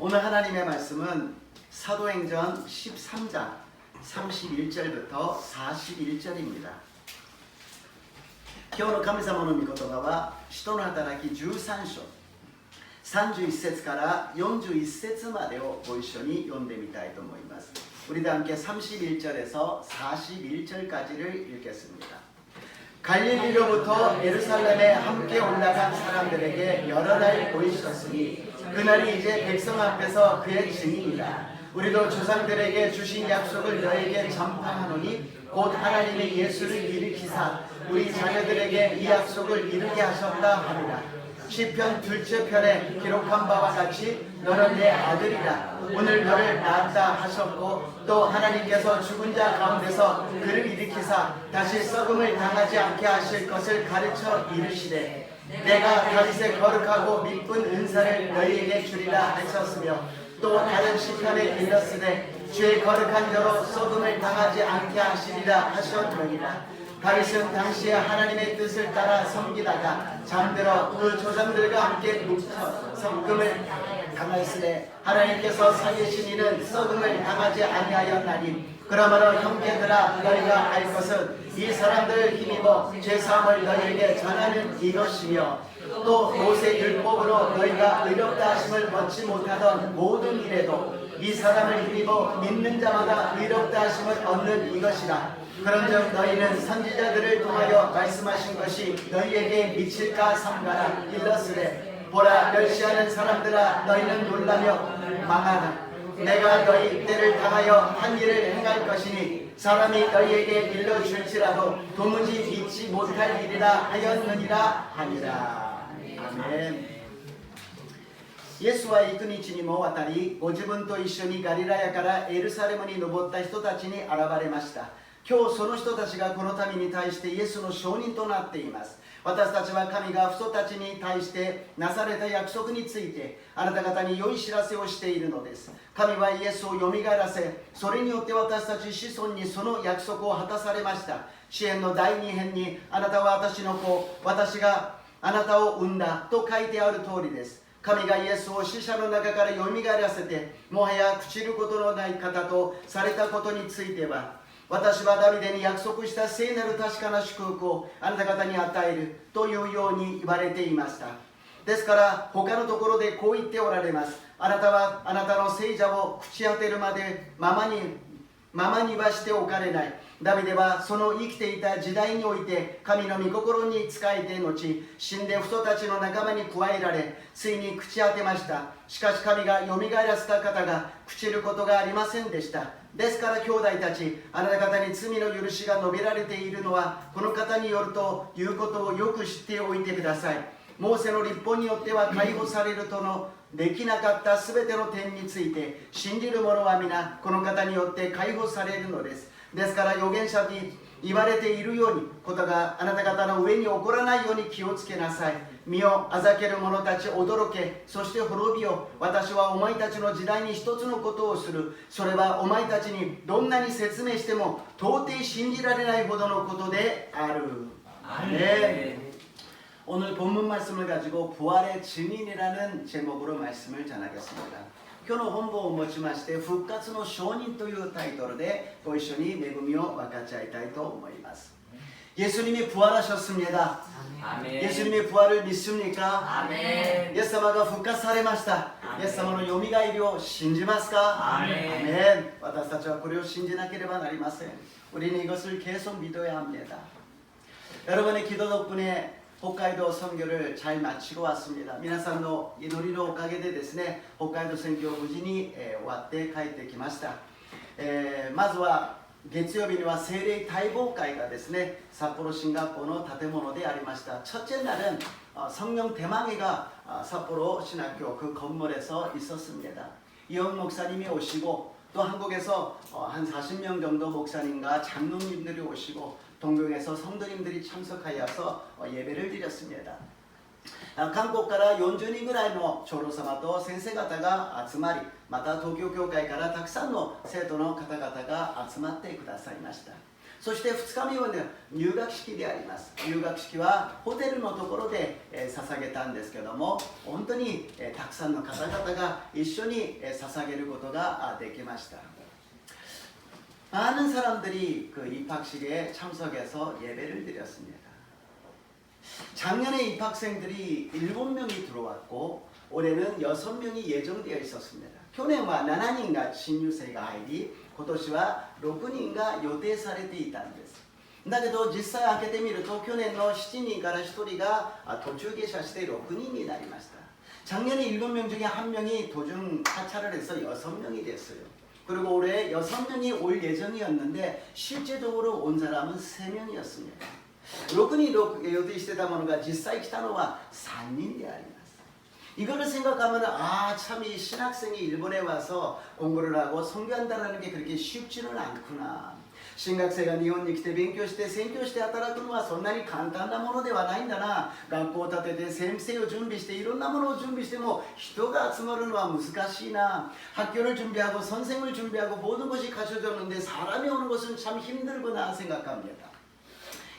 오늘 하나님의 말씀은 사도행전 13장 31절부터 41절입니다. 今日の神様の御言葉は使徒の働き13章31節から41節までをご一緒に読んでみたいと思います。 우리도 함께 31절에서 41절까지를 읽겠습니다. 갈릴리로부터 예루살렘에 함께 올라간 사람들에게 여러 날 보이셨으니 그날이 이제 백성 앞에서 그의 증인이다. 우리도 조상들에게 주신 약속을 너에게 전파하노니 곧 하나님의 예수를 일으키사 우리 자녀들에게 이 약속을 이루게 하셨다 하리라. 시편 둘째 편에 기록한 바와 같이 너는 내 아들이다. 오늘 너를 낳았다 하셨고 또 하나님께서 죽은 자 가운데서 그를 일으키사 다시 썩음을 당하지 않게 하실 것을 가르쳐 이르시되 내가 다윗의 거룩하고 미쁜 은사를 너희에게 주리라 하셨으며 또 다른 시편에 일렀으되 주의 거룩한 자로 썩음을 당하지 않게 하시리라 하셨느니라. 다윗은 당시에 하나님의 뜻을 따라 섬기다가 잠들어 그 조상들과 함께 묵혀 썩음을 당하였으되 하나님께서 살리신 이는 썩음을 당하지 아니하였나니 그러므로 형제들아 너희가 알 것은 이 사람들을 힘입어 죄사함을 너희에게 전하는 이것이며 또 모세 율법으로 너희가 의롭다 하심을 얻지 못하던 모든 일에도 이 사람을 힘입어 믿는 자마다 의롭다 하심을 얻는 이것이라. 그런즉 너희는 선지자들을 통하여 말씀하신 것이 너희에게 미칠까 삼가라. 일렀으되 보라 멸시하는 사람들아 너희는 놀라며 망하라. 내가 너희 때를 당하여 한 일을 행할 것이니 사람이 너희에게 일러줄지라도 도무지 믿지 못할 일이라 하였느니라 하니라. 아멘. イエスは幾日にもわたりご自分と一緒にガリラヤからエルサレムに登った人たちに現れました。今日その人たちがこの民に対してイエスの証人となっています。私たちは神が人たちに対してなされた約束についてあなた方に良い知らせをしているのです。神はイエスをよみがえらせ、それによって私たち子孫にその約束を果たされました。詩編の第2編にあなたは私の子、私があなたを産んだと書いてある通りです。神がイエスを死者の中からよみがえらせてもはや朽ちることのない方とされたことについては、私はダビデに約束した聖なる確かな祝福をあなた方に与えるというように言われていました。ですから他のところでこう言っておられます。あなたはあなたの聖者を朽ち果てるまでままにはしておかれない。ダビデはその生きていた時代において神の御心に仕えて後死んで人たちの仲間に加えられついに朽ち果てました。しかし神がよみがえらせた方が朽ちることがありませんでした。ですから兄弟たち、あなた方に罪の許しが述べられているのはこの方によるということをよく知っておいてください。モーセの律法によっては解放されるとのできなかったすべての点について信じる者は皆この方によって解放されるのです。ですから預言者に言われているようにことがあなた方の上に起こらないように気をつけなさい。身をあざける者たち驚け、そして滅びよ。私はお前たちの時代に一つのことをする。それはお前たちにどんなに説明しても到底信じられないほどのことである。네. 오늘 본문 말씀을 가지고 부활의 증인이라는 제목으로 말씀을 전하겠습니다. 今日の本文を持ちまして復活の証人というタイトルでご一緒に恵みを分かち合いたいと思います。 예수님이 부활하셨습니다. 아멘. 예수님의 부활을 믿습니까? 아멘. 예수님가復活されました. 예수님의 요미가이를 신지마스까? 아멘. 아멘. 私たちはこれを信じなければなりません. 우리는 이것을 계속 믿어야 합니다. 여러분의 기도 덕분에北海道선교를 잘 마치고 왔습니다. 皆さんの祈りのおかげでですね、北海道宣教を無事に終わって帰ってきました。まずは月曜日には聖霊大望会がですね、札幌進学校の建物でありました。첫째 날은 성령 대망회가 삿포로 신학교 그 건물에서 있었습니다. 이영 목사님이 오시고 또 한국에서 한 40명 정도 목사님과 장로님들이 오시고 동경에서 성도님들이 참석하여서 예배를 드렸습니다. 韓国から40人ぐらいの長老様と先生方が集まり、また東京教会からたくさんの生徒の方々が集まってくださいました。そして2日目は、ね、入学式であります。入学式はホテルのところで、捧げたんですけども、本当に、たくさんの方々が一緒に、捧げることができました。 많은 사람들이 그 입학식에 참석해서 예배를 드렸습니다. 작년에 입학생들이 7명이 들어왔고 올해는 6명이 예정되어 있었습니다. 去年は7人が新入生が入り、今年は6人が予定されていたんです。だけど実際開けてみると去年の7人から1人が途中下車して6人になりました。 작년에 7명 중에 1명이 도중 하차를 해서 6명이 됐어요. 그리고 올해 6명이 올 예정이었는데 실제적으로 온 사람은 3명이었습니다. 6人予定してたものが実際来たのは3人であります。 이거를 생각하면 참 이 신학생이 일본에 와서 공부를 하고 선교한다는 게 그렇게 쉽지는 않구나. 新学生が日本に来て勉強して宣教して働くのはそんなに簡単なものではないんだな。学校を建てて先生を準備していろんなものを準備しても人が集まるのは難しいな。 학교를 준비하고 선생을 준비하고 모든 것이 갖춰졌는데 사람이 오는 것은 참 힘들구나 생각합니다.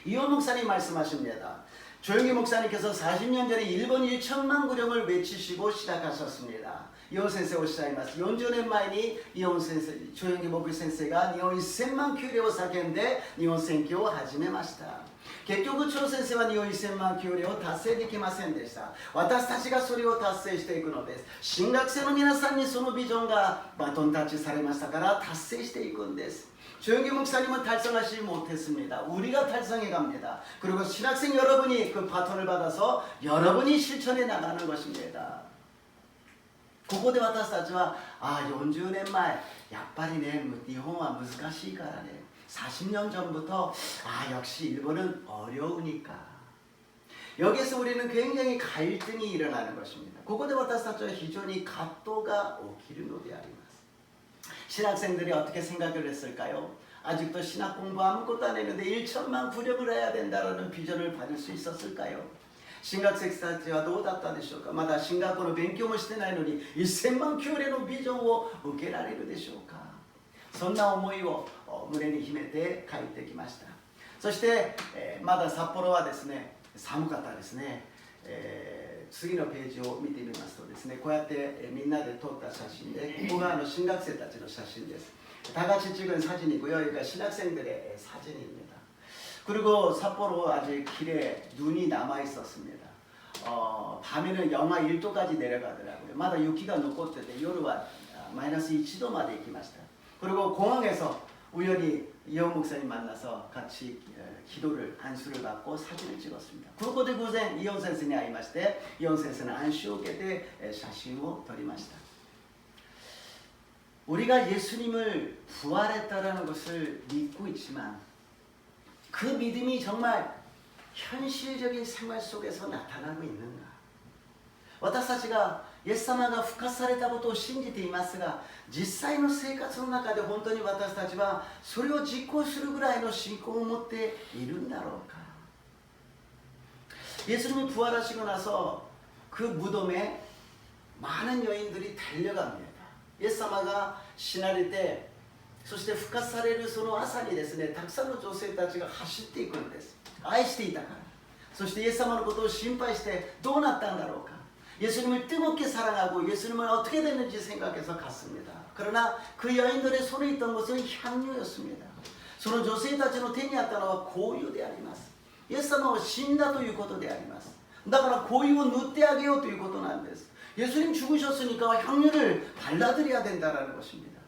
이호 목사님 말씀하십니다. 조영기 목사님께서 40년 전에 일본 1천만 구령을 외치시고 시작하셨습니다. 이호先生おっしゃいます。 40年前にイオン先生、조영기 목사先生が日本1000万級令を叫んで日本宣教を始めました。 結局張先生は日本1000万級令を達成できませんでした。私たちがそれを達成していくのです。新学生の皆さんにそのビジョンがバトンタッチされましたから達成していくんです。 조영기 목사님은 달성하지 못했습니다. 우리가 달성해 갑니다. 그리고 신학생 여러분이 그 바톤을 받아서 여러분이 실천해 나가는 것입니다. ここで私たちは40年前やっぱりね日本は難しいからね 40년 전부터 역시 일본은 어려우니까 여기서 우리는 굉장히 갈등이 일어나는 것입니다. ここで私たちは非常に葛藤が起きるのであります。 신학생들이 어떻게 생각을 했을까요? 아직도 신학 공부 아무것도 안 했는데 1천만 구령을 해야 된다는 비전을 받을 수 있었을까요? 新学生たちはどうだったでしょうか。まだ進学校の勉強もしてないのに1000万級令のビジョンを受けられるでしょうか。そんな思いを胸に秘めて帰ってきました。そして、まだ札幌はですね寒かったですね。次のページを見てみますとですねこうやってみんなで撮った写真でここが新学生たちの写真です。다 같이 찍은 사진이고요. 여기가 신학생들의 사진입니다. 그리고 삿포로 아직 길에 눈이 남아 있었습니다. 밤에는 영하 1도까지 내려가더라고요. 마다雪が残ってて夜はマイナス1度まで行きました. 그리고 공항에서 우연히 이호 목사님 만나서 같이 기도를 안수를 받고 사진을 찍었습니다. ここで偶然イオン先生に会いましてイオン先生の安心を受けて写真を撮りました. 우리가 예수님을 부활했다라는 것을 믿고 있지만 그 믿음이 정말 현실적인 생활 속에서 나타나고 있는가? 私たちがイエス様が復活されたことを信じていますが実際の生活の中で本当に私たちはそれを実行するぐらいの信仰を持っているんだろうか。 예수님이 부활하시고 나서 그 무덤에 많은 여인들이 달려갑니다. イエス様が死なれてそして復活されるその朝にですねたくさんの女性たちが走っていくんです。愛していたから。そしてイエス様のことを心配してどうなったんだろうか. 예수님을 뜨겁게 사랑하고 예수님은 어떻게 됐는지 생각해서 갔습니다. 그러나 그 여인들의 손에 있던 것은 향유였습니다. その女性たちの手にあったのは香油であります。イエス様は死んだということであります。だから香油を塗ってあげようということなんです。 예수님 죽으셨으니까 향유를 발라드려야 된다는 것입니다.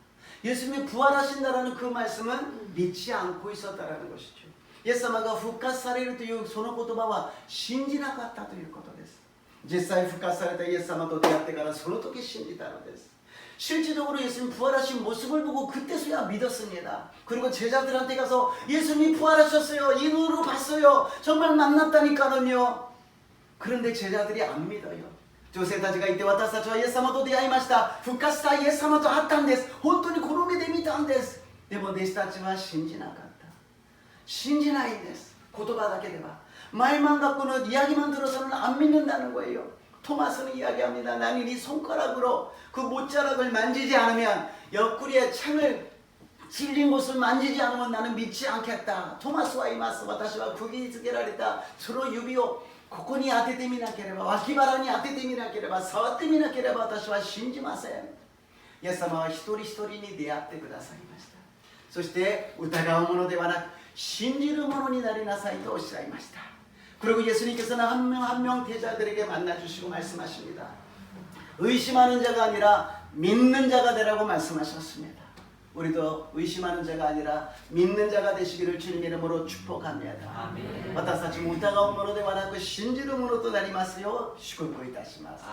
예수님이 부활하신다는 그 말씀은 믿지 않고 있었다는 것이죠. 예수님가 復活されるというその言葉は信じなかったということです。実際復活されたイエス様と出会ってからその時信じたのです。 실질적으로 예수님 부활하신 모습을 보고 그때서야 믿었습니다. 그리고 제자들한테 가서 예수님이 부활하셨어요. 이 눈으로 봤어요. 정말 만났다니까는요. 그런데 제자들이 안 믿어요. 女性たちがいて私たちはイエス様と出会いました。復活したイエス様と会ったんです。本当にこの目で見たんです。でも弟子たちは信じなかった。信じないんです。言葉だけでは. 말만 갖고는 이야기만 들어서는 안 믿는다는 거예요. 토마스는 이야기합니다. 나는 이 손가락으로 그 못자락을 만지지 않으면 옆구리에 창을 찔린 곳을 만지지 않으면 나는 믿지 않겠다. 토마스와 이마스 와타시와釘付けられたその指をここに当ててみなければ、脇腹に当ててみなければ、触ってみなければ私は信じません。イエス様は一人一人に出会ってくださいました。そして疑うものではなく信じるものになりなさいとおっしゃいました。 그리고 예수님께서는 한 명 한 명 제자들에게 만나주시고 말씀하십니다. 의심하는 자가 아니라 믿는 자가 되라고 말씀하셨습니다. 우리도 의심하는 자가 아니라 믿는 자가 되시기를 주님 이름으로 축복합니다. 私たちも疑うものではなく信じるものとなりますよう祝福いたします。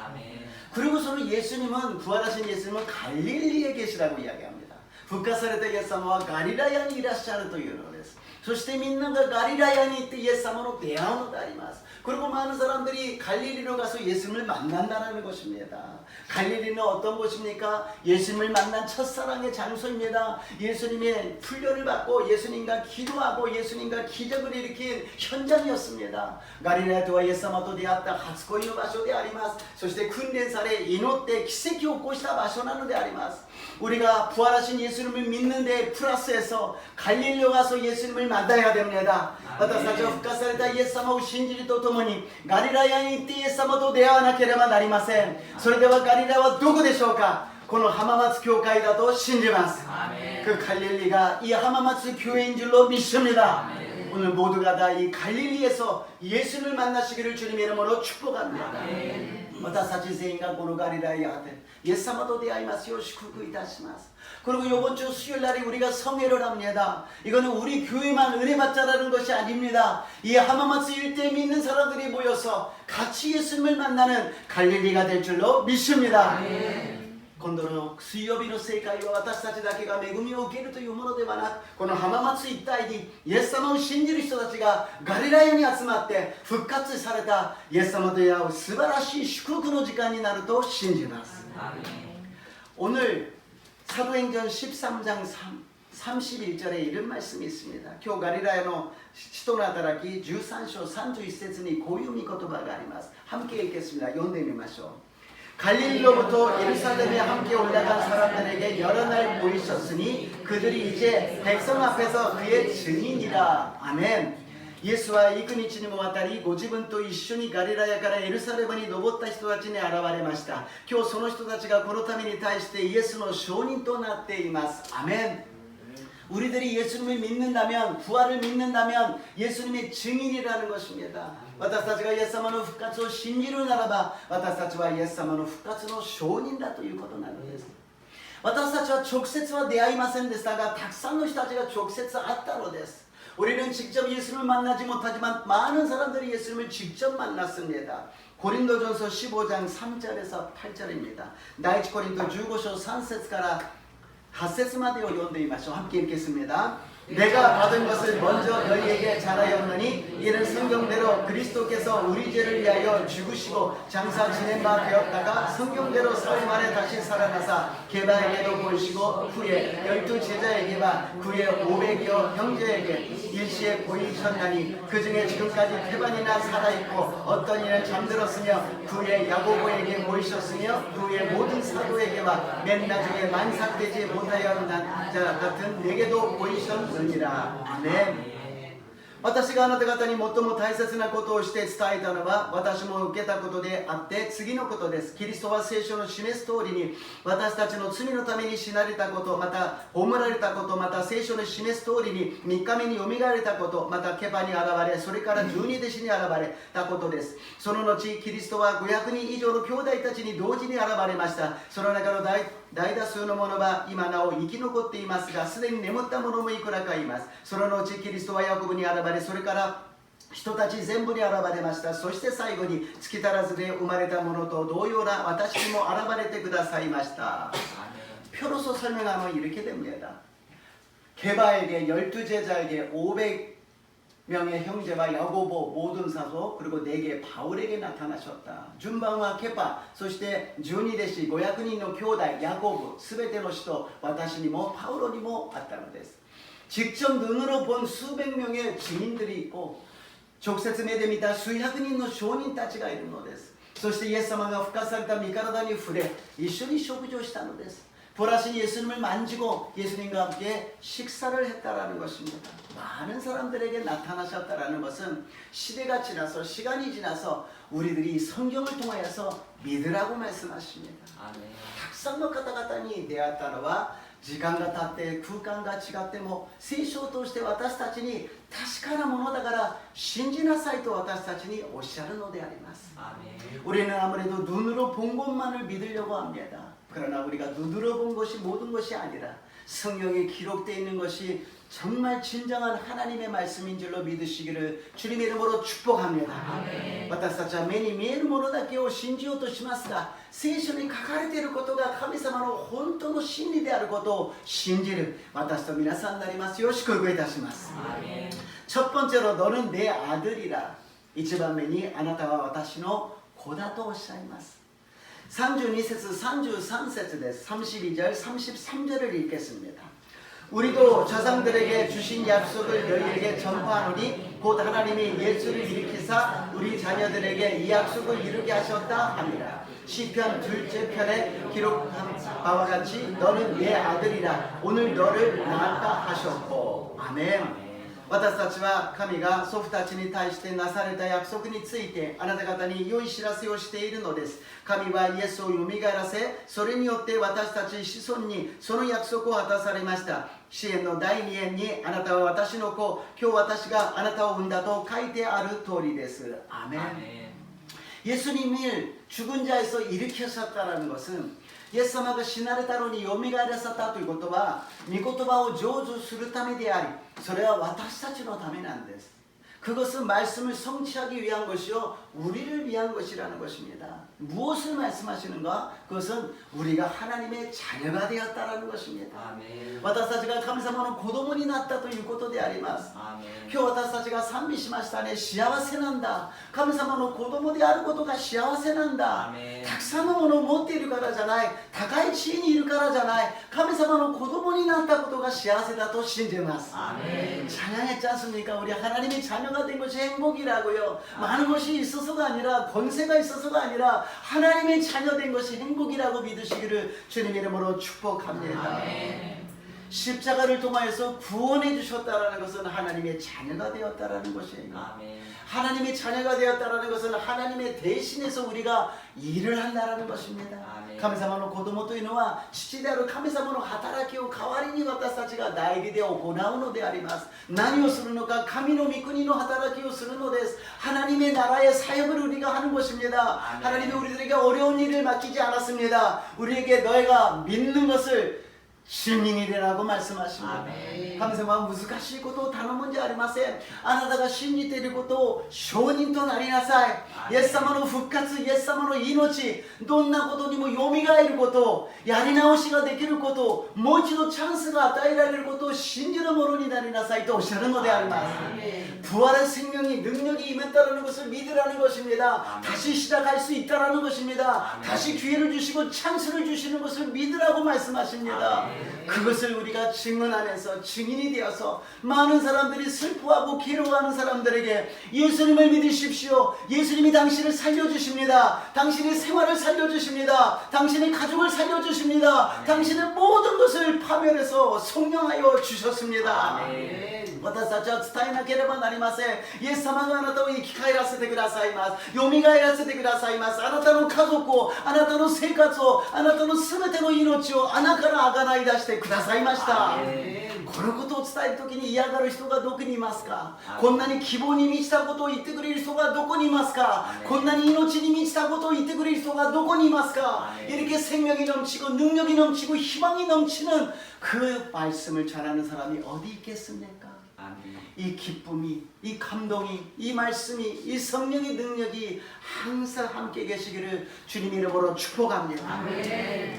그리고서는 예수님은 부활하신 예수님은 갈릴리에 계시라고 이야기합니다.復活された 예수님은 갈릴라야에 いらっしゃるというのです。 そしてみんながガリラヤに行ってイエス様の出会うのであります。 그리고 많은 사람들이 갈릴리로 가서 예수님을 만난다는 것입니다. 갈릴리는 어떤 곳입니까? 예수님을 만난 첫사랑의 장소입니다. 예수님의 훈련을 받고 예수님과 기도하고 예수님과 기적을 일으킨 현장이었습니다. 갈릴리와 예수님과 出会った初恋の場所であります。そして訓練され祈って奇跡を起こした場所なのであります。 우리가 부활하신 예수님을 믿는데 플러스해서 갈릴리로 가서 예수님을 만나야 됩니다. 私たちは復活されたイエス様を信じるとともにガリラヤに行ってイエス様と出会わなければなりません。それではガリラはどこでしょうか? この浜松教会だと信じます。 그 갈릴리가 이浜松교회인 줄로 믿습니다. 오늘 모두가 다 이 갈릴리에서 예수를 만나시기를 주님 이름으로 축복합니다. 私たち全員がこのガリラヤでイエス様と出会いますよう祝福いたします。 그리고 이번 주 수요일 날에 우리가 성회를 합니다. 이거는 우리 교회만 은혜 받자라는 것이 아닙니다. 이 하마마스 일대에 믿는 사람들이 모여서 같이 예수님을 만나는 갈릴리가 될 줄로 믿습니다. 今度の水曜日の正解は私たちだけが恵みを受けるというものではなく、この浜松一帯にイエス様を信じる人たちがガリラヤに集まって復活されたイエス様と出会う素晴らしい祝福の時間になると信じます。 오늘 사도행전 13장 31절에 이런 말씀이 있습니다. 今日ガリラヤの使徒の働き13章31節にこういう御言葉があります。 함께 읽겠습니다. 読んでみましょう. 갈릴리로부터 예루살렘에 함께 올라간 사람들에게 여러 날 보이셨으니 그들이 이제 백성 앞에서 그의 증인이라. 아멘. イエスは幾日にもわたりご自分と一緒にガリラヤからエルサレムに登った人たちに現れました。今日その人たちがこのために対してイエスの証人となっています。アメン。 우리들이 예수님을 믿는다면, 부활을 믿는다면 예수님의 증인이라는 것입니다. 私たちがイエス様の復活を信じるならば私たちはイエス様の復活の証人だということなのです。 私たちは直接は出会いませんでしたがたくさんの人たちが直接会ったのです。 우리는 직접 예수님을 만나지 못하지만 많은 사람들이 예수님을 직접 만났습니다. 고린도전서 15장 3절에서 8절입니다. 나이치 고린도 15章 3節から 8節までを読んでみましょう. 함께 읽겠습니다. 내가 받은 것을 먼저 너희에게 잘하였느니 이는 성경대로 그리스도께서 우리 죄를 위하여 죽으시고 장사 지낸 바 되었다가 성경대로 사흘 만에 다시 살아나사 게바에게도 보이시고 후에 12 제자에게와 그의 500여 형제에게 일시에 보이셨나니 그 중에 지금까지 태반이나 살아있고 어떤 이는 잠들었으며 그의 야고보에게 보이셨으며 그의 모든 사도에게와 맨 나중에 만삭되지 못하였는 자 같은 내게도 보이셨느니라. 아멘. 私があなた方に最も大切なことをして伝えたのは私も受けたことであって次のことです。キリストは聖書の示す通りに私たちの罪のために死なれたこと、また葬られたこと、また聖書の示す通りに3日目によみがえられたこと、またケバに現れ、それから12弟子に現れたことです。その後キリストは500人以上の兄弟たちに同時に現れました。その中の大多数の者は今なお生き残っていますがすでに眠った者もいくらかいます。その後キリストはヤコブに現れそれから人たち全部に現れました。そして最後に月足らずで生まれた者と同様な私にも現れてくださいました。 표로서 설명하면 이렇게 됩니다. 게바에게 12 제자에게 500명의 형제와 야고보 모든 사도 그리고 4개 바울에게 나타나셨다. 준방와 케파 そして12弟子500人の兄弟ヤコブすべての人私にもパウロにもあったのです。 직접 눈으로 본 수백 명의 증인들이 있고 直接目で見た数百人の証人たちがいるのです。そしてイエス様が復活された身体に触れ一緒に食事をしたのです。 부활하신 예수님을 만지고 예수님과 함께 식사를 했다라는 것입니다. 많은 사람들에게 나타나셨다라는 것은 시대가 지나서 시간이 지나서 우리들이 성경을 통하여서 믿으라고 말씀하십니다. たくさんの方々に出会ったのは時間が経って空間が違っても聖書を通して私たちに確かなものだから信じなさいと私たちにおっしゃるのであります. 우리는 아무래도 눈으로 본 것만을 믿으려고 합니다. 그러나 우리가 눈으로 본 것이 모든 것이 아니라 성경에 기록되어 있는 것이 정말 진정한 하나님의 말씀인 줄로 믿으시기를 주님의 이름으로 축복합니다. 私たちは目に見えるものだけを信じようとしますが、聖書に書かれていることが神様の本当の真理であることを信じる私と皆さんになりますよう祝福いたします。 첫 번째로 너는 내 아들이라. 一番目にあなたは私の子だとおっしゃいます。 32節33節です。 32절 33절을 읽겠습니다. 우리도 조상들에게 주신 약속을 너희에게 전파하노니 곧 하나님이 예수를 일으키사 우리 자녀들에게 이 약속을 이루게 하셨다 함이라. 시편 둘째 편에 기록한 바와 같이 너는 내 아들이라 오늘 너를 낳았다 하셨고. 아멘. 私たちは神が祖父たちに対してなされた約束についてあなた方に良い知らせをしているのです。神はイエスをよみがえらせ、それによって私たち子孫にその約束を果たされました。詩篇の第2編にあなたは私の子、今日私があなたを産んだと書いてある通りです。アメン。 예수님을 죽은 자에서 일으키셨다는 것은 예수様が死なれたのによみがえらせたということは御言葉を成就するためであり、それは私たちのためなんです。 그것은 말씀을 성취하기 위한 것이요 우리를 위한 것이라는 것입니다. 무엇을 말씀하시는가? 그것은 우리가 하나님의 자녀가 되었다라는 것입니다. 私たちが神様の子供になったということであります。今日私たちが賛美しましたね。幸せなんだ。神様の子供であることが幸せなんだ。たくさんのものを持っているからじゃない。高い地位にいるからじゃない。神様の子供になったことが幸せだと信じます。 찬양했지 않습니까? 우리 하나님의 자녀가 된 것이 행복이라고요. 많은 것이 있어서가 아니라 권세가 있어서가 아니라 하나님의 자녀 된 것이 행복이라고 믿으시기를 주님 이름으로 축복합니다. 십자가를 통하여서 구원해 주셨다라는 것은 하나님의 자녀가 되었다라는 것이에요. 하나님의 자녀가 되었다라는 것은 하나님의 대신해서 우리가 일을 한다라는 것입니다. 神様の子供というのは父である神様の働きを代わりに私たちが代理で行うのであります。何をするのか神の御国の働きをするのです。 하나님의 나라의 사역을 우리가 하는 것입니다. 하나님이 우리들에게 어려운 일을 맡기지 않았습니다. 우리에게 너희가 믿는 것을 증인이라고 말씀하십니다. 神様は難しいことを頼むんじゃありません。あなたが信じていることを証人となりなさい。イエス様の復活、イエス様の命、どんなことにもよみがえること、やり直しができること、もう一度チャンスが与えられることを信じるものになりなさいとおっしゃるのであります。 부활의 생명이 능력이 임했다는 것을 믿으라는 것입니다. 다시 시작할 수 있다는 것입니다. 다시 기회를 주시고 찬스를 주시는 것을 믿으라고 말씀하십니다. 그것을 우리가 증언하면서 증인이 되어서 많은 사람들이 슬퍼하고 괴로워하는 사람들에게 예수님을 믿으십시오. 예수님이 당신을 살려주십니다. 당신의 생활을 살려주십니다. 당신의 가족을 살려주십니다. 당신의 모든 것을 파멸해서 성령하여 주셨습니다. 私たちは伝えなければなりません。イエス様があなたを生き返らせてくださいます。よみがえらせてくださいます。あなたの家族を、あなたの生活を、あなたのすべての命を穴からあがない出してくださいました。このことを伝えるときに嫌がる人がどこにいますか？こんなに希望に満ちたことを言ってくれる人がどこにいますか？こんなに命に満ちたことを言ってくれる人がどこにいますか？ 이렇게 생명이 넘치고 능력이 넘치고 희망이 넘치는 그 말씀을 전하는 사람이 어디 있겠습니까? 이 기쁨이, 이 감동이, 이 말씀이, 이 성령의 능력이 항상 함께 계시기를 주님 이름으로 축복합니다.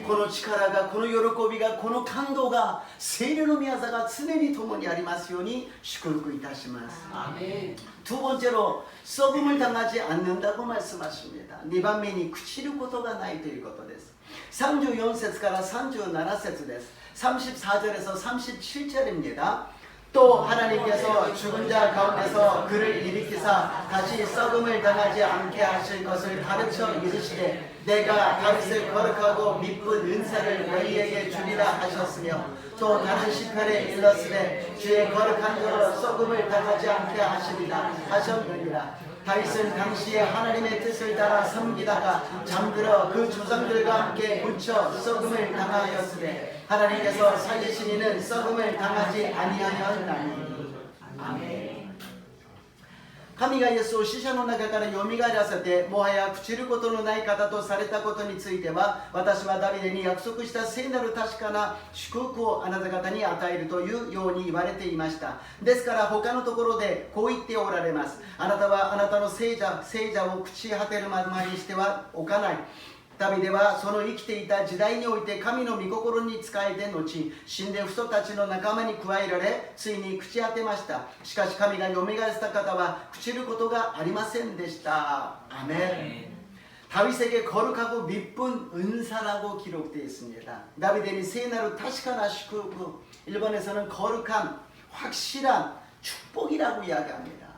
この力が、この喜びが、この感動が聖霊の御業が常に共にありますように祝福いたします. 두 번째로 썩음을 당하지 않는다고 말씀하십니다. 2番目に朽ちることがないということです. 34節から37節です. 34절에서 37절입니다. 또 하나님께서 죽은 자 가운데서 그를 일으키사 다시 썩음을 당하지 않게 하실 것을 가르쳐 이르시되 내가 다윗을 거룩하고 미쁜 은사를 너희에게 주리라 하셨으며 또 다른 시편에 일렀으되 주의 거룩한 거로 썩음을 당하지 않게 하시리라 하셨느니라. 다윗은 당시에 하나님의 뜻을 따라 섬기다가 잠들어 그 조상들과 함께 묻혀 썩음을 당하였으되 하나님께서 살리신 이는 썩음을 당하지 아니하였나니. 아멘. 神がイエスを死者の中からよみがえらせてもはや朽ちることのない方とされたことについては私はダビデに約束した聖なる確かな祝福をあなた方に与えるというように言われていました。ですから他のところでこう言っておられます。あなたはあなたの聖者を朽ち果てるままにしてはおかない。ダビデはその生きていた時代において神の御心に仕えて後死んで人たちの仲間に加えられついに朽ち果てました。しかし神がよみがえらせた方は朽ちることがありませんでした。アメン。 다윗에게 거룩하고 미쁜 은사라고 기록되어 있습니다. 다윗에게 세나루 타시카나 슈쿠 일본에서는 거룩한 확실한 축복이라고 이야기합니다.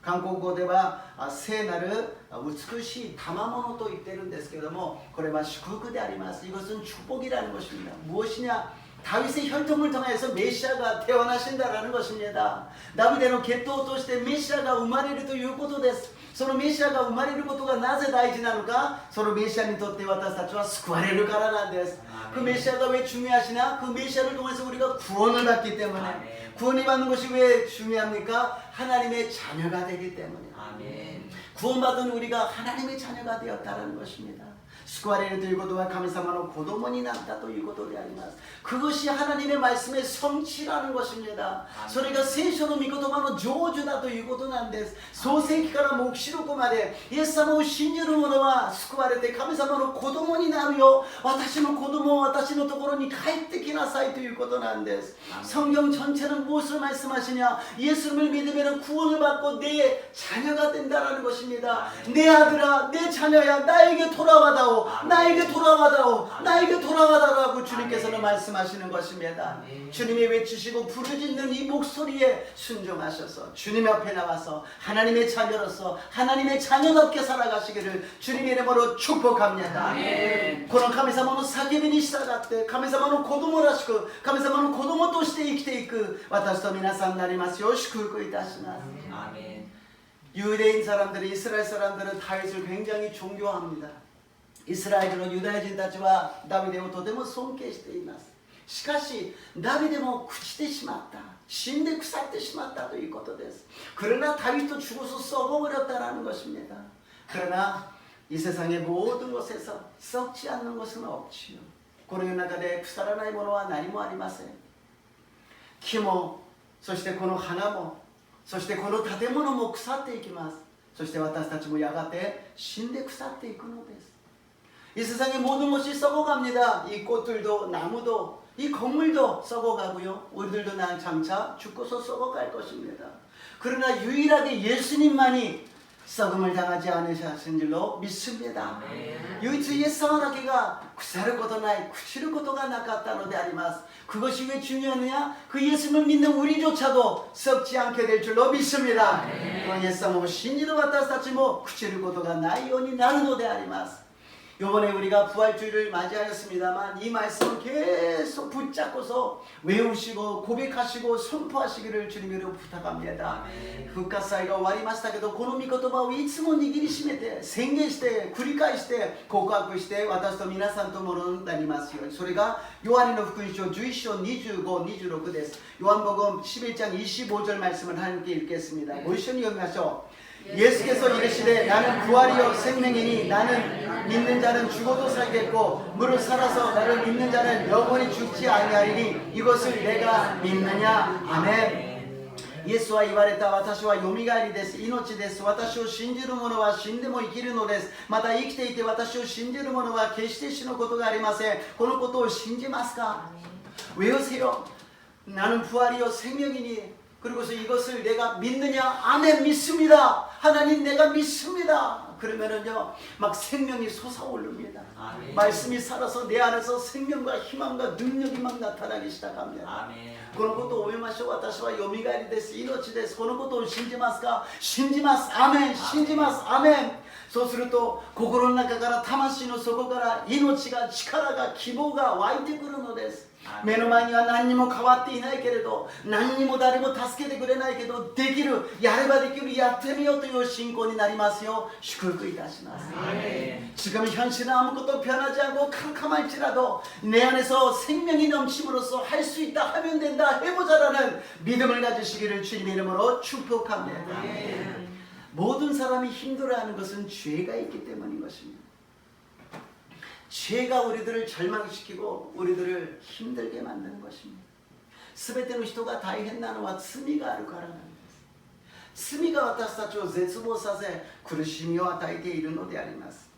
한국어では聖なる美しい賜物と言ってるんですけれどもこれは祝福であります。 이것은 축복이라는 것입니다. 무엇이냐? 다윗의 혈통을 통해서 메시아가 태어나신다라는 것입니다. 다윗의 계통을 통해 메시아가 生まれるということです。そのメシアが生まれることがなぜ大事なのか、そのメシアにとって私たちは救われるからなんです。그 메시아가 왜 중요하시냐? 그 메시아를 통해서 우리가 구원을 받기 때문에. 구원이 받는 것이 왜 중요합니까? 하나님의 자녀가 되기 때문에. 구원받은 우리가 하나님의 자녀가 되었다는 것입니다. 救われるということは神様の子供になったということであります。 그것이 하나님의 말씀의 성취라는 것입니다. それが聖書の御言葉の成就だということなんです。創世記から黙示録までイエス様を信じる者は救われて神様の子供になるよ。私の子供を私のところに帰ってきなさいということなんです。 성경 전체는 무엇을 말씀하시냐? 예수를 믿으면 구원을 받고 내 자녀가 된다는 것입니다. 내 아들아, 내 자녀야, 나에게 돌아와다오. 나에게 돌아와다오. 나에게 돌아와다라고 주님께서는 말씀하시는 것입니다. 주님이 외치시고 부르짖는 이 목소리에 순종하셔서 주님 앞에 나와서 하나님의 자녀로서 하나님의 자녀답게 살아가시기를 주님의 이름으로 축복합니다. この神様の叫びに従って神様の子供らしく神様の子供として生きていく私と皆さんになりますよう祝福いたします。 유대인 사람들이 이스라엘 사람들은 다윗을 굉장히 존경합니다. 이스라엘은 유다인たちはダビデをとても尊敬しています。しかしダビデも朽ちてしまった。死んで腐ってしまったということです。 그러나 다윗도 죽어서 썩어버렸다라는 것입니다. 그러나 이 세상의 모든 것에서 썩지 않는 것은 없지요. この世の中で腐らないものは何もありません。木もそしてこの花もそしてこの建物も腐っていきます。そして私たちもやがて死んで腐っていくのです。 이 세상의 모든 것이 썩어갑니다. 이 꽃들도 나무도 이 건물도 썩어가고요. 우리들도 난 장차 죽고서 썩어갈 것입니다. 그러나 유일하게 예수님만이 썩음을 당하지 않으신 줄로 믿습니다. 唯一イエス様だけが腐ることない朽ちることがなかったのであります。 그것이 왜 중요하느냐? 그 예수를 믿는 우리조차도 썩지 않게 될 줄로 믿습니다. 그 예수님을 신지로私たちも朽ちることがないようになるのであります。 요번에 우리가 부활주일을 맞이하였습니다만 이 말씀을 계속 붙잡고서 외우시고 고백하시고 선포하시기를 주님으로 부탁합니다.復活祭が終わりましたけどこの御言葉をいつも握りしめて宣言して繰り返して告白して私と皆さんとものになりますように。それがヨハネの福音書11章25、26です。 요한복음 11장 25절 말씀을 함께 읽겠습니다. 모이션이 읽으시죠. 예수께서 이르시되 나는 부활이요 생명이니 나는 믿는 자는 죽어도 살겠고 무릇 살아서 나를 믿는 자는 영원히 죽지 아니하리니 이것을 내가 믿느냐. 아멘. イエスは言われた。私はよみがえりです。命です。私を信じる者は死んでも生きるのです。また生きていて私を信じる者は決して死ぬことがありません。このことを信じますか? 외우세요. 나는 부활이요 생명이니 그리고서 이것을 내가 믿느냐? 아멘 믿습니다. 하나님 내가 믿습니다. 그러면은요 막 생명이 솟아오릅니다. 아멘. 말씀이 살아서 내 안에서 생명과 희망과 능력이 막 나타나기 시작합니다. 아멘. このことを思いましょう。私はよみがえりです。命です。このことを信じますか？信じます。アメン。信じます。アメン。そうすると心の中から魂の底から命が力が希望が湧いてくるのです。目の前には何にも変わっていないけれど、何にも誰も助けてくれないけど、できる、やればできる、やってみようという信仰になりますよう祝福いたします。 지금 현실은 아무것도 변하지 않고 캄캄할지라도 내 안에서 생명이 넘침으로써 할 수 있다, 하면 된다, 해보자라는 믿음을 가지시기를 주님의 이름으로 축복합니다. 모든 사람이 힘들어하는 것은 죄가 있기 때문인 것입니다. 죄가 우리들을 절망시키고 우리들을 힘들게 만드는 것입니다. 全ての人が大変なのは罪があるからなんです。罪が私たちを絶望させ苦しみを与えているのであります。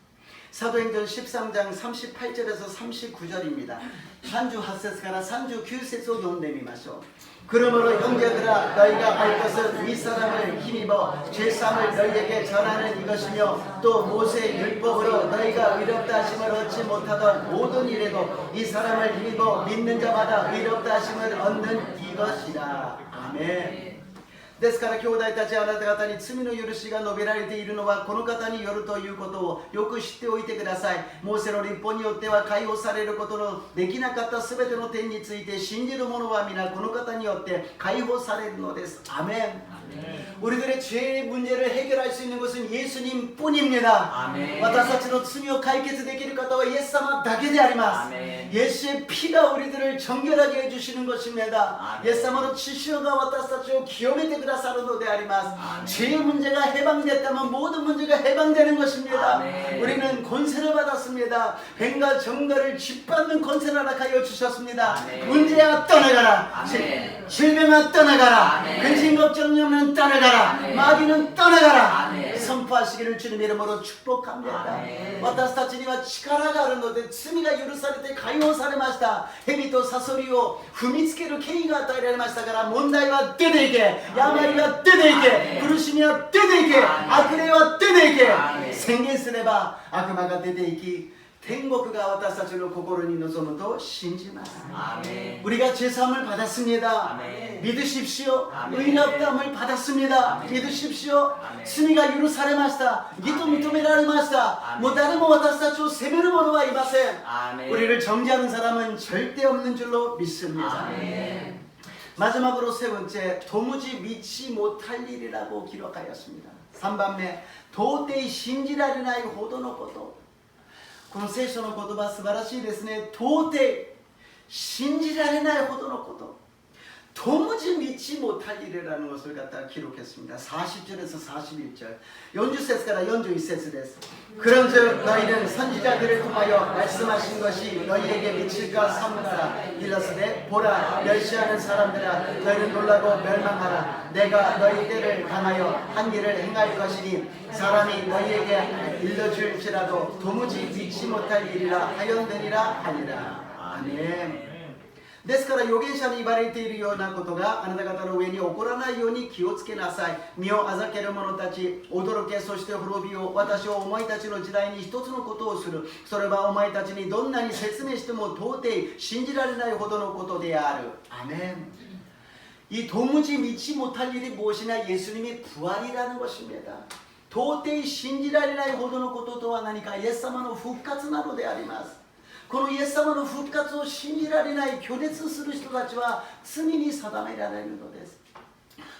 사도행전 13장 38절에서 39절입니다. 38節から 39節を読んでみましょう. 그러므로 형제들아 너희가 알 것은 윗사람을 힘입어 죄사함을 너희에게 전하는 이것이며 또 모세의 율법으로 너희가 의롭다 하심을 얻지 못하던 모든 일에도 이 사람을 힘입어 믿는 자마다 의롭다 하심을 얻는 이것이라. 아멘. ですから兄弟たちあなた方に罪の許しが述べられているのはこの方によるということをよく知っておいてください。モーセの律法によっては解放されることのできなかったすべての点について信じる者は皆この方によって解放されるのです。アメン。 우리들의 죄의 문제를 해결할 수 있는 것은 예수님 뿐입니다. 와타사치의罪を解決できる方はイエス様だけであります。 예수의 피가 우리들을 정결하게 해주시는 것입니다. 예수님의 치료가 와타사치를 기억해くださるのであります。 죄의 문제가 해방됐다면 모든 문제가 해방되는 것입니다. 우리는 권세를 받았습니다. 뱀과 정갈을 짓밟는 권세를 허락하여 주셨습니다. 문제야 떠나가라. 질병아 떠나가라. 근심 걱정이 없는 떠나가라. 마귀는 떠나가라. 선포하시기를 주님의 이름으로 축복합니다. 私たちには力があるので罪が許されて解放されました。蛇とサソリを踏みつける権威が与えられましたから問題は出ていけ、病は出ていけ、苦しみは出ていけ、悪霊は出ていけ、宣言すれば悪魔が出ていき天国が私たちの心に臨むと信じます。 우리가 죄사함을 받았습니다. 믿으십시오. 의롭다함을 받았습니다. 믿으십시오.罪が許されました。義と認められました。もう誰も私たちを責める者はいません。 우리를 정죄하는 사람은 절대 없는 줄로 믿습니다. 마지막으로 세 번째, 도무지 믿지 못할 일이라고 기록하였습니다. 3番目, 도저히 신지라리ないほどのこと。 この聖書の言葉素晴らしいですね。到底信じられないほどのこと。 도무지 믿지 못할 일이라는 것을 갖다 기록했습니다. 40절에서 41절, 40節から 41節です. 그런즉 너희는 선지자들을 통하여 말씀하신 것이 너희에게 미칠까 삼가라. 일러스되 보라 멸시하는 사람들아 너희는 놀라고 멸망하라. 내가 너희 때를 당하여 한 일을 행할 것이니 사람이 너희에게 일러줄지라도 도무지 믿지 못할 일이라 하였느니라 하니라. 아멘. ですから預言者に言われているようなことがあなた方の上に起こらないように気をつけなさい。身をあざける者たち、驚け、そして滅びを、私はお前たちの時代に一つのことをする。それはお前たちにどんなに説明しても到底信じられないほどのことである。アメン。 이 도무지 믿지 못할 일이 무엇이냐? 예수님의 부활이라는 것입니다. 도저히 신지라리나이 호도의こととは何か? 예수님의 復活なのであります。 このイエス様の復活を信じられない拒絶する人たちは罪に定められるのです。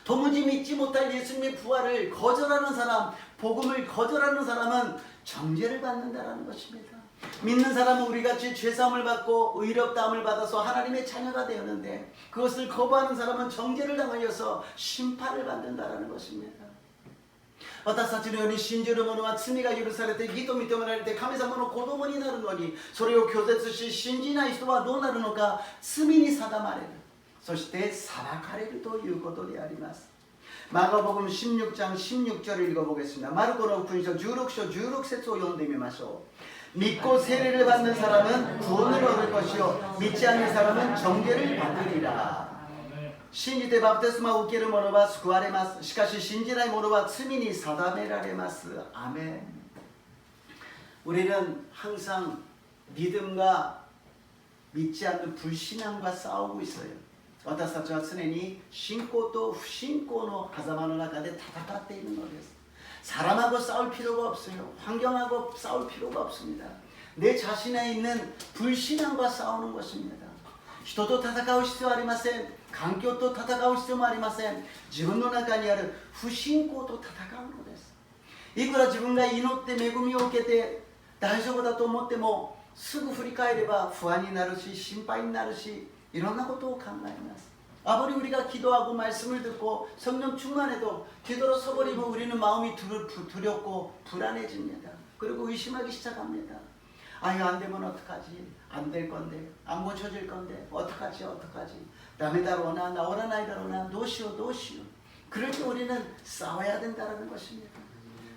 도무지 믿지 못할 예수님의 부활을 거절하는 사람, 복음을 거절하는 사람은 정죄를 받는다는 것입니다. 믿는 사람은 우리같이 죄사함을 받고 의롭다함을 받아서 하나님의 자녀가 되었는데 그것을 거부하는 사람은 정죄를 당하여서 심판을 받는다는 것입니다. 私たちのように信じる者は罪が許されて義と認められて神様の子供になるのにそれを拒絶し信じない人はどうなるのか罪に定まれるそして裁かれるということであります 마가복음 16장 16절을 읽어보겠습니다. 마르코의福音書 16장 16절을 読んでみましょう 믿고 세례를 받는 사람은 구원을 얻을 것이요 믿지 않는 사람은 정죄를 받으리라 信じてバプテスマを受ける者は救われます。しかし信じない者は罪に定められます。아멘. 우리는 항상 믿음과 믿지 않는 불신앙과 싸우고 있어요. 私たちは常に信仰と不信仰の狭間の中で戦っているのです。 사람하고 싸울 필요가 없어요. 환경하고 싸울 필요가 없습니다. 내 자신에 있는 불신앙과 싸우는 것입니다. 人と戦う必要はありません。環境と戦う必要もありません。自分の中にある不信仰と戦うのです。いくら自分が祈って恵みを受けて大丈夫だと思っても、すぐ振り返れば不安になるし、心配になるし、いろんなことを考えます。 아무리 우리가 기도하고 말씀을 듣고 성령 충만해도 뒤돌아서버리면 우리는 마음이 두렵고 불안해집니다. 그리고 의심하기 시작합니다. 아, 이거 안 되면 어떡하지? 안 될 건데, 안 고쳐질 건데, 어떡하지? 남의 달 오나, 나오라 나이 달 오나, 노시오. 그럴 때 우리는 싸워야 된다는 것입니다.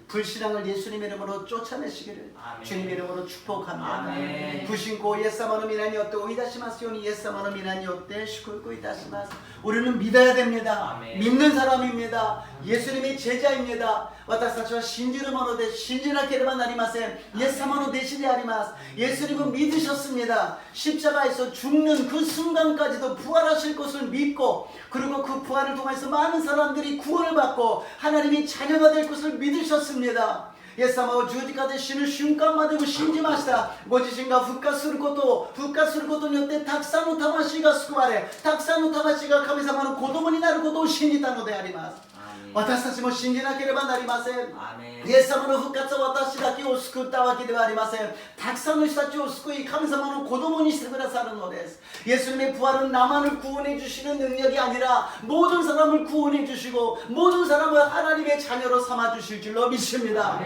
불신앙을 예수님 이름으로 쫓아내시기를 주님 이름으로 축복합니다. 아멘. 부신고 예사마노 미나니 어때 오이다시마스요니 예사마노 미나니 어때 시kur고 이다시마스. 우리는 믿어야 됩니다. 아멘. 믿는 사람입니다. 예수님의 제자입니다. 私たちは信じるもので信じなければなりません。 예사마노 대신에 아리마스. 예수님은 믿으셨습니다. 십자가에서 죽는 그 순간까지도 부활하실 것을 믿고, 그리고 그 부활을 통해서 많은 사람들이 구원을 받고 하나님의 자녀가 될 것을 믿으셨습니다. イエス様を十字架で死ぬ瞬間までも信じました。ご自身が復活することによってたくさんの魂が救われ、たくさんの魂が神様の子供になることを信じたのであります。私たちも信じなければなりません。イエス様の復活は私だけを救ったわけではありません。たくさんの人たちを救い、神様の子供にしてくださるのです。 예수님의 부활은 나만을 구원해 주시는 능력이 아니라 모든 사람을 구원해 주시고 모든 사람을 하나님의 자녀로 삼아 주실 줄로 믿습니다.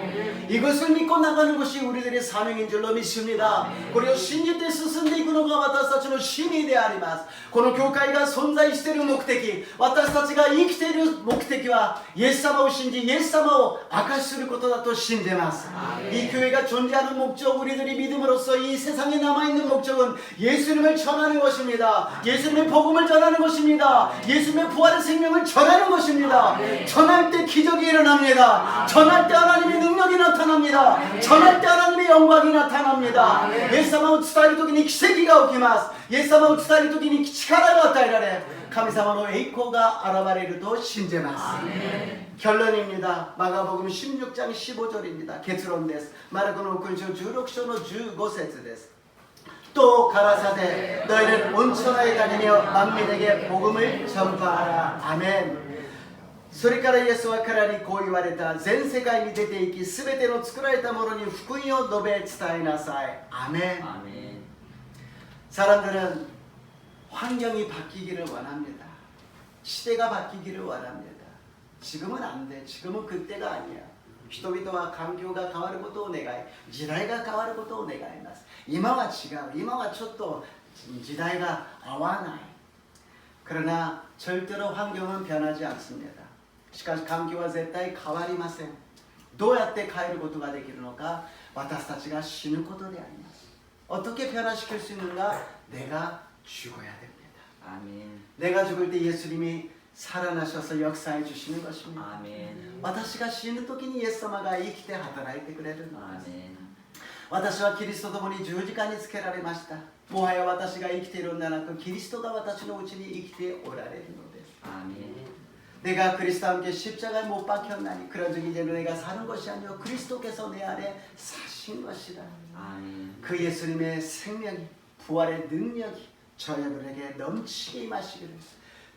이것을 믿고 나가는 것이 우리들의 사명인 줄로 믿습니다. 그리고 신지て進んでいくのが私たちの使命であります。この教会が存在している目的、私たちが生きている目的はイエス様を信じ、イエス様を証しすることだと信じます。이 교회가 존재하는 목적, 우리들이 믿음으로써 이 세상에 남아있는 목적은 예수님을 전하는 것입니다. 예수님의 복음을 전하는 것입니다. 예수님의 부활의 생명을 전하는 것입니다. 전할 때 기적이 일어납니다. 전할 때 하나님의 능력이 나타납니다. 전할 때 하나님의 영광이 나타납니다. イエス様を伝える時に奇跡が起きます。イエス様を伝える時に力が与えられ、神様の栄光が現れると信じます。 결론입니다. 마가복음 16장 15절입니다.結論です。 마르코는福音書16章の15節です。 또 가라사대 너희는 온 천하에 다니며 만민에게 복음을 전파하라. 아멘. それからイエスは彼らにこう言われた。全世界に出て行き、すべての作られたものに福音を述べ伝えなさい。아멘. 사람들은 환경이 바뀌기를 원합니다. 시대가 바뀌기를 원합니다. 지금은 안 돼. 지금은 그때가 아니야. 人々は環境が変わることを願い、時代が変わることを願います。今は違う。今はちょっと時代が合わない。 그러나 절대로 환경은 변하지 않습니다. しかし環境は絶対変わりません。どうやって変えることができるのか、私たちが死ぬことであります。 어떻게 변화시킬 수 있는가? 내가 죽어야 됩니다. 아멘. 내가 죽을 때 예수님이 살아나셔서 역사해 주시는 것입니다. 아멘. 私が死ぬ時にイエス様が生きて働いてくれるのです。 아멘. 私はキリストと共に十字架につけられました。もはや私が生きているのではなく、キリストが私のうちに生きておられるのです。 아멘. 내가 그리스도와 함께 십자가에 못 박혔나니 그런즉 이제는 내가 사는 것이 아니요 그리스도께서 내 안에 사신 것이라. 아멘. 그 예수님의 생명이, 부활의 능력이 저희들에게 넘치게 임하시기를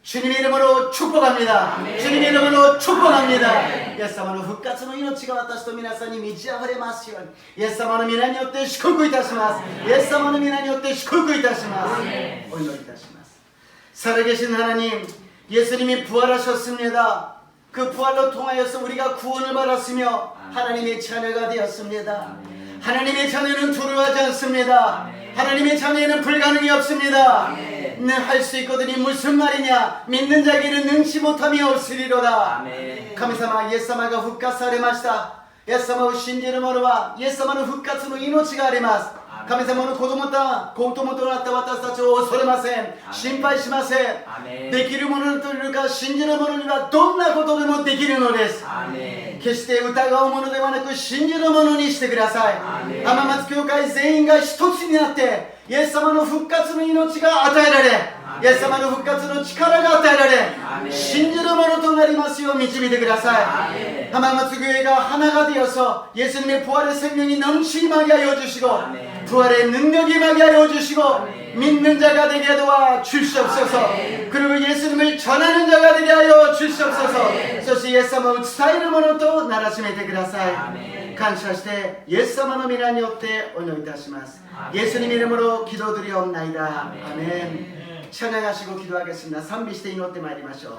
주님의 이름으로 축복합니다. 아멘. 주님의 이름으로 축복합니다. イエス様の復活の命が私と皆さんに満ち溢れますように、イエス様の皆によって祝福いたします。イエス様の皆によって祝福いたします。 お祈りいたします。 살아계신 하나님, 예수님이 부활하셨습니다. 그 부활로 통하여서 우리가 구원을 받았으며 하나님의 자녀가 되었습니다. 하나님의 자녀는 두려워하지 않습니다. 하나님의 자녀에는 불가능이 없습니다. 할 수 있거든이 무슨 말이냐? 믿는 자에게는 능치 못함이 없으리로다. 神様、イエス様が復活されました。イエス様を信じる者はイエス様の復活の命があります。神様の子供となった私たちを恐れません。心配しません。できる者というか信じる者にはどんなことでもできるのです。決して疑うものではなく信じる者にしてください。浜松教会全員が一つになってイエス様の復活の命が与えられ、イエス様の復活の力が与えられ、信じる者となりますよう導いてください。浜松교회가 하나가 되어서 예수님의 부활의 생명이 넘치게 하여 주시고 부활의 능력이 임하게 하여 주시고 믿는 자가 되게 도와 주시옵소서. 그리고 예수님을 전하는 자가 되게 하여 주시옵소서. そしてイエス様を伝える者とならしめてください。感謝してイエス様の皆によってお祈りいたします。 예수님 이름으로 기도드리옵나이다. 아멘. 찬양하시고 기도하겠습니다. 賛美して祈ってまいりましょう。